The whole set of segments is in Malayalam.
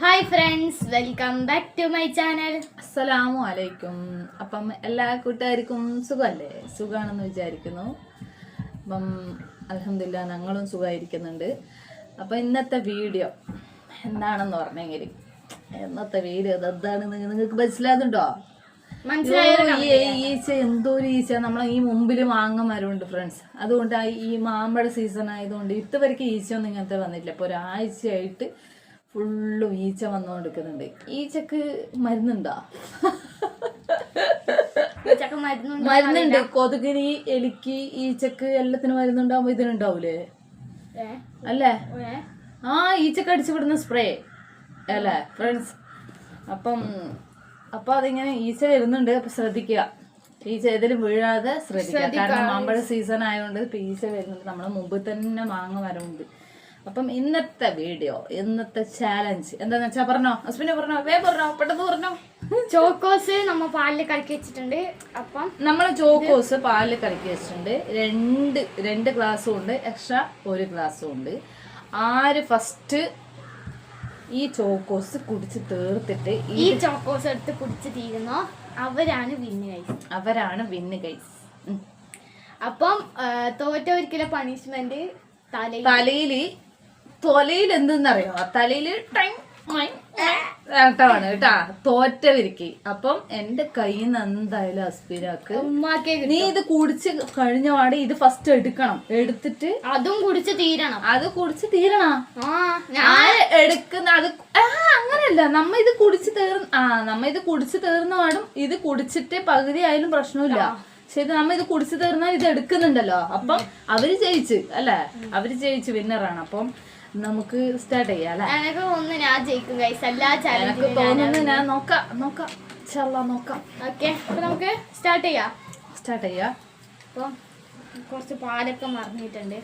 Hi friends, welcome back to my channel. അസ്സലാമു അലൈക്കും. അപ്പം എല്ലാ കൂട്ടുകാർക്കും സുഖമല്ലേ? സുഖമാണെന്ന് വിചാരിക്കുന്നു. അപ്പം അൽഹംദുലില്ലാ ഞങ്ങളും സുഖമായിരിക്കുന്നുണ്ട്. അപ്പം ഇന്നത്തെ വീഡിയോ എന്താണെന്ന് പറഞ്ഞെങ്കിൽ ഇന്നത്തെ വീഡിയോ എന്താണെന്ന് നിങ്ങൾക്ക് മനസ്സിലാകുന്നുണ്ടോ? ഈച്ച, എന്തോ ഒരു ഈച്ച നമ്മളെ ഈ മുമ്പിൽ മാങ്ങ മരമുണ്ട് ഫ്രണ്ട്സ്. അതുകൊണ്ട് ഈ മാമ്പഴ സീസൺ ആയതുകൊണ്ട് ഇതുവരെയ്ക്ക് ഈച്ച ഒന്നും ഇങ്ങനത്തെ വന്നിട്ടില്ല. ഇപ്പോൾ ഒരാഴ്ചയായിട്ട് ഫുള്ളും ഈച്ച വന്നുകൊണ്ടിരിക്കുന്നുണ്ട്. ഈച്ചക്ക് മരുന്നുണ്ടോ? മരുന്നുണ്ട്. കൊതുകിന്, എലിക്ക്, ഈച്ചക്ക് എല്ലാത്തിനും മരുന്നുണ്ടാവുമ്പോ ഇതിനുണ്ടാവൂലേ? അല്ലേ? ഈച്ചക്ക് അടിച്ചു വിടുന്ന സ്പ്രേ അല്ലേ ഫ്രണ്ട്സ്? അപ്പൊ അതിങ്ങനെ ഈച്ച വരുന്നുണ്ട്. അപ്പൊ ശ്രദ്ധിക്കുക, ഈച്ച ഏതെങ്കിലും വീഴാതെ ശ്രദ്ധിക്കുക. കാരണം മാമ്പഴ സീസൺ ആയതുകൊണ്ട് ഇപ്പൊ ഈച്ച വരുന്നുണ്ട്. നമ്മളെ മുമ്പിൽ തന്നെ മാങ്ങ മരമുണ്ട്. അപ്പം ഇന്നത്തെ വീഡിയോ, ഇന്നത്തെ ചാലഞ്ച് എന്താന്ന് വെച്ചാ പറഞ്ഞോ ഹസ്ബൻഡ്, പറഞ്ഞോ പെട്ടെന്ന് പറഞ്ഞോ. ചോക്കോസ് നമ്മ പാലിൽ കലക്കി വെച്ചിട്ടുണ്ട്. അപ്പം നമ്മള് ചോക്കോസ് പാലിൽ കലക്കി വെച്ചിട്ടുണ്ട്. രണ്ട് ഗ്ലാസ്സും ഉണ്ട്, എക്സ്ട്രാ ഒരു ഗ്ലാസ്സും ഉണ്ട്. ആര് ഫസ്റ്റ് ഈ ചോക്കോസ് കുടിച്ച് തീർത്തിട്ട് ഈ ചോക്കോസ് എടുത്ത് കുടിച്ച് തീരുന്നോ അവരാണ് വിന്ന് ഗൈസ്. അപ്പം തോറ്റവർക്കുള്ള പണിഷ്മെന്റ് തൊലയിൽ എന്തെന്നറിയോ? തലയില് ാണ് കേട്ടാ തോറ്റവരിക്ക്. അപ്പം എന്റെ കയ്യിൽ നിന്ന് എന്തായാലും അസ്പിരാക്ക് നീ ഇത് കുടിച്ച് കഴിഞ്ഞ പാടെ ഇത് ഫസ്റ്റ് എടുക്കണം. എടുത്തിട്ട് അതും കുടിച്ച് തീരണം. എടുക്കുന്ന അത് അങ്ങനെയല്ല. നമ്മ ഇത് കുടിച്ച് തീർന്ന പാടും ഇത് കുടിച്ചിട്ട് പകുതി ആയാലും പ്രശ്നമില്ല. ശരി, നമ്മ ഇത് കുടിച്ചു തീർന്നാൽ ഇത് എടുക്കുന്നുണ്ടല്ലോ. അപ്പം അവര് ജയിച്ച് അല്ലേ? അവര് ജയിച്ച് വിന്നറാണ്. അപ്പം നമുക്ക് സ്റ്റാർട്ട് ചെയ്യാം അല്ലെ? എനിക്ക് തോന്നുന്നു ഞാൻ ജയിക്കും ഗൈസ്. എനിക്ക് തോന്നുന്നു ഞാൻ നോക്കാം. ഓക്കെ, അപ്പൊ നമുക്ക് സ്റ്റാർട്ട് ചെയ്യാം. അപ്പൊ കുറച്ച് പാലൊക്കെ മറിഞ്ഞിട്ടുണ്ട്.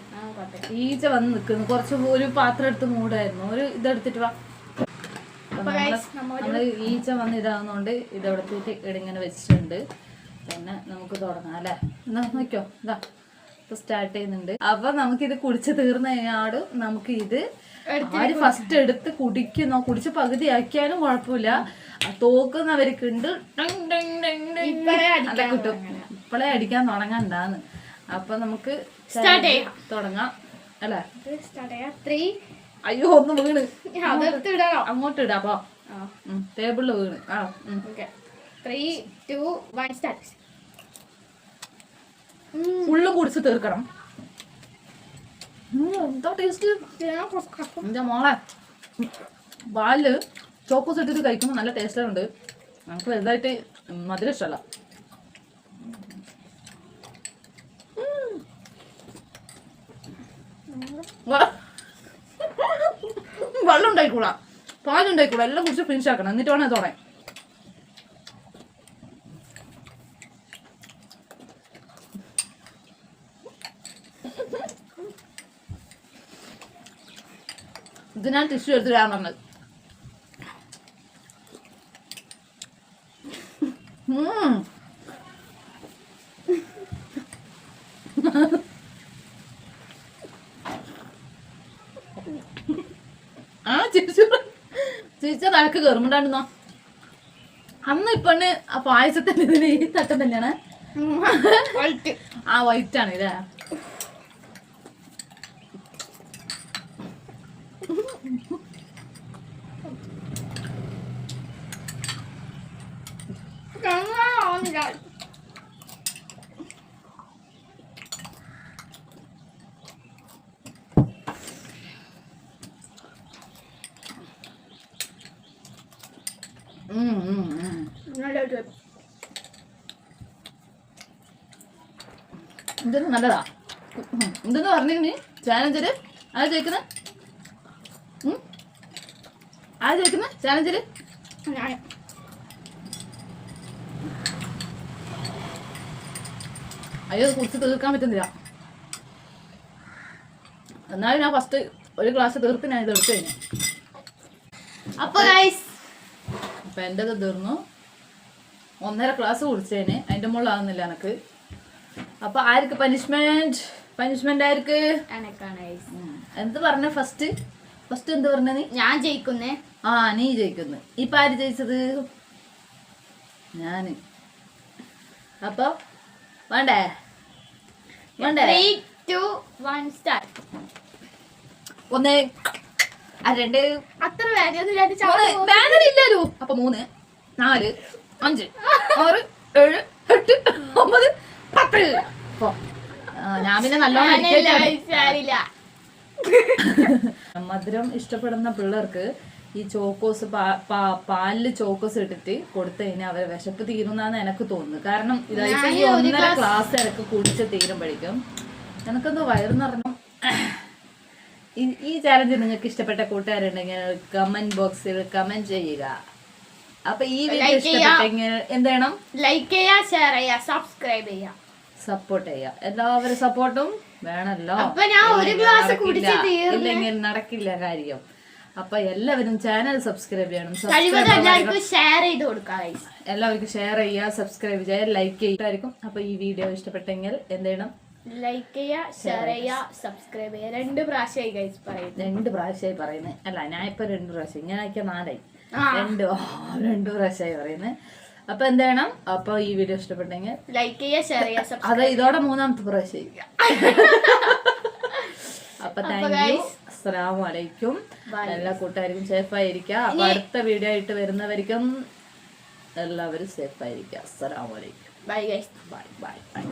ഈച്ച വന്ന് നിൽക്കുന്നു. കുറച്ച് ഒരു പാത്രം എടുത്ത് മൂടായിരുന്നു. ഒരു ഇതെടുത്തിട്ട് വാ. നമ്മള് ഈച്ച വന്ന് ഇതാവുന്നോണ്ട് ഇതെടുത്തിട്ട് ഇങ്ങനെ വെച്ചിട്ടുണ്ട്. പിന്നെ നമുക്ക് തുടങ്ങാം അല്ലെ? എന്നാ നോക്കിയോ, ഇതാ ഇപ്പൊ സ്റ്റാർട്ട് ചെയ്യുന്നുണ്ട്. അപ്പൊ നമുക്കിത് കുടിച്ച് തീർന്നു കഴിഞ്ഞാട് നമുക്ക് ഇത് ആര് ഫസ്റ്റ് എടുത്ത് കുടിക്കുന്നോ, കുടിച്ച് പകുതി ആക്കിയാലും കുഴപ്പമില്ല. തോക്കുന്നവർക്ക് ഉണ്ട് കിട്ടും. ഇപ്പളെ അടിക്കാൻ തുടങ്ങണ്ടാന്ന്. അപ്പൊ നമുക്ക് തുടങ്ങാം അല്ലെ? അയ്യോ, ഒന്ന് വീണ് അങ്ങോട്ട് ഇടാ. അപ്പൊ ടേബിളില് വീണ്. 3, 2, 1 സ്റ്റാർട്ട്. ഫുള്ള് കുടിച്ച് തീർക്കണം. എന്താ ടേസ്റ്റ് എന്റെ മോളെ! പാലില് ചോക്കോസ് ഇട്ടിട്ട് കഴിക്കുമ്പോൾ നല്ല ടേസ്റ്റുണ്ട്. നമുക്ക് വലുതായിട്ട് മധുരം ഇഷ്ടമല്ല. വെള്ളം ഉണ്ടായിക്കൂടാ, പാലുണ്ടായിക്കൂടാ. എല്ലാം കുടിച്ച് ഫിനിഷ് ആക്കണം. എന്നിട്ട് വേണം തുടങ്ങാൻ. ഇത് ഞാൻ ടിഷ്യൂ എടുത്തിടാൻ പറഞ്ഞത്. ചിരിച്ച തലക്ക് കയറുമ്പോണ്ടായിരുന്നോ? അന്ന് ഇപ്പണ് ആ പായസത്തിന്റെ ഇതിന് ഈ തട്ടം തന്നെയാണ്. വൈറ്റ് ആണ് ഇല്ലേ? ഇതൊന്നും നല്ലതാ. എന്തെന്ന് പറഞ്ഞിരുന്നു ചാലഞ്ചില്? ആരാ ജയിക്കുന്നത്? ചാലഞ്ചില്? അയ്യോ, കുടിച്ച് തീർക്കാൻ പറ്റുന്നില്ല. എന്നാലും ഞാൻ ഫസ്റ്റ് ഒരു ഗ്ലാസ് തീർത്ത് ഞാൻ ഇത് എടുത്തു കഴിഞ്ഞു. അപ്പൊ എൻ്റെ ഇത് തീർന്നു. 1.5 ഗ്ലാസ് കുടിച്ചതിന്. അതിന്റെ മുകളിലാകുന്നില്ല എനക്ക്. അപ്പൊ ആർക്ക് പനിഷ്മെന്റ്? ആർക്ക്? എന്ത് പറഞ്ഞ ഫസ്റ്റ്? ഫസ്റ്റ് എന്ത് പറഞ്ഞ നീ? ഞാൻ ജയിക്കുന്നേ. ആ നീ ജയിക്കുന്നു. ഇപ്പൊ ആര് ജയിച്ചത്? ഞാന്. അപ്പൊ വേണ്ടേ? വേണ്ടേ? 3, 2, 1 സ്റ്റാർട്ട്. 1 2 അത്ര വേദനയില്ലാതെ വേദന ഇല്ലല്ലോ. അപ്പൊ 3 4 5 6 7 8 9 10. ഞാൻ പിന്നെ നല്ലോണം മധുരം ഇഷ്ടപ്പെടുന്ന പിള്ളേർക്ക് ഈ ചോക്കോസ് പാലില് ചോക്കോസ് ഇട്ടിട്ട് കൊടുത്തു കഴിഞ്ഞാൽ അവരെ വിശപ്പ് തീരുന്നാന്ന് എനിക്ക് തോന്നുന്നു. കാരണം ഇതായിട്ട് ഈ 1.5 ഗ്ലാസ് എനിക്ക് കുടിച്ച് തീരുമ്പോഴേക്കും എനിക്കൊന്ന് വയറ് നിറഞ്ഞു. ഈ ചാലഞ്ച് നിങ്ങൾക്ക് ഇഷ്ടപ്പെട്ട കൂട്ടുകാരുണ്ടെങ്കിൽ കമന്റ് ബോക്സിൽ കമന്റ് ചെയ്യുക. അപ്പൊ ഈ വീഡിയോ ഇഷ്ടപ്പെട്ടെങ്കിൽ എന്ത് ചെയ്യണം? ലൈക്ക് ചെയ്യുക, ഷെയർ ചെയ്യുക, സബ്സ്ക്രൈബ് ചെയ്യുക, സപ്പോർട്ട് ചെയ്യുക. എല്ലാവരും സപ്പോർട്ടും വേണല്ലോ. ഇല്ലെങ്കിൽ നടക്കില്ല കാര്യം. അപ്പൊ എല്ലാവരും ചാനൽ സബ്സ്ക്രൈബ് ചെയ്യണം. എല്ലാവർക്കും ഷെയർ ചെയ്ത് കൊടുക്കുക. എല്ലാവർക്കും ഷെയർ ചെയ്യുക, സബ്സ്ക്രൈബ് ചെയ്യുക, ലൈക്ക് ചെയ്യുമായിരിക്കും. അപ്പൊ ഈ വീഡിയോ ഇഷ്ടപ്പെട്ടെങ്കിൽ എന്ത് ചെയ്യണം? ലൈക്ക് ചെയ്യുക, ഷെയർ ചെയ്യുക, സബ്സ്ക്രൈബ് ചെയ്യുക. 2 പ്രാവശ്യമായി പറയുന്നത്. 2 പ്രാവശ്യമായി പറയുന്നത്. അല്ല ഞാൻ ഇപ്പൊ 2 പ്രാവശ്യം, ഇങ്ങനെയൊക്കെ 4 2 പ്രാവശ്യമായി പറയുന്നത്. അപ്പൊ എന്ത് ചെയ്യണം? അപ്പൊ ഈ വീഡിയോ ഇഷ്ടപ്പെട്ടെങ്കിൽ ലൈക്ക് ചെയ്യുക, ഷെയർ ചെയ്യുക. അതെ, ഇതോടെ 3ാമത്തെ പ്രാവശ്യം. അപ്പൊ താങ്ക് യു. അസ്സലാമു അലൈക്കും. എല്ലാ കൂട്ടുകാർക്കും സേഫ് ആയിരിക്കുക. അപ്പൊ അടുത്ത വീഡിയോ ആയിട്ട് വരുന്നവർക്കും എല്ലാവരും സേഫ് ആയിരിക്കുക. അസ്സലാമു അലൈക്കും. Bye guys. Bye bye bye.